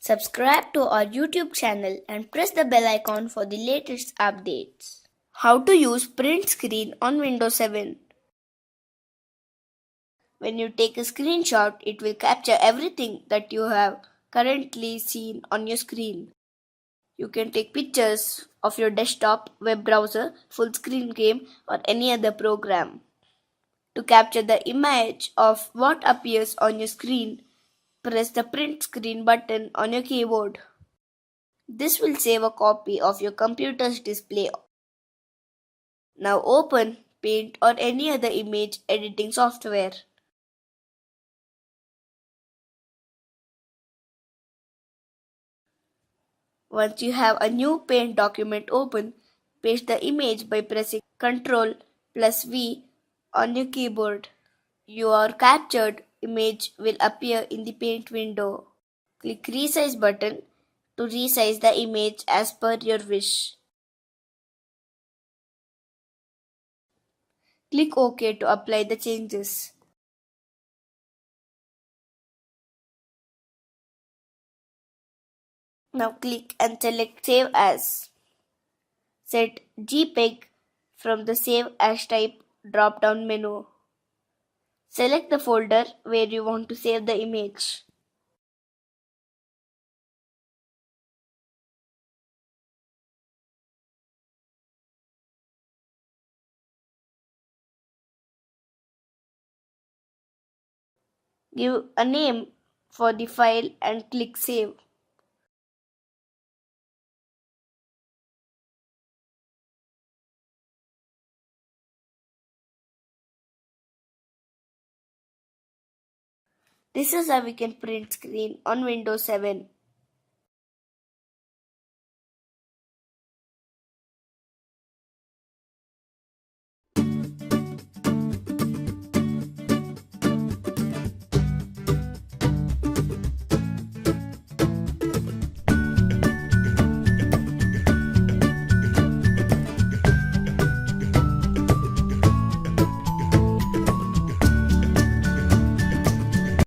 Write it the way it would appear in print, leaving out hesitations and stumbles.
Subscribe to our YouTube channel and press the bell icon for the latest updates. How to use print screen on Windows 7. When you take a screenshot, it will capture everything that you have currently seen on your screen. You can take pictures of your desktop, web browser, full screen game, or any other program. To capture the image of what appears on your screen, press the print screen button on your keyboard. This will save a copy of your computer's display. Now open Paint or any other image editing software. Once you have a new Paint document open, paste the image by pressing Ctrl plus V on your keyboard. Your captured image will appear in the Paint window. Click Resize button to resize the image as per your wish. Click OK to apply the changes. Now click and select Save As. Set Jpeg from the Save As type drop-down menu. Select the folder where you want to save the image. Give a name for the file and click Save. This is how we can print screen on Windows 7.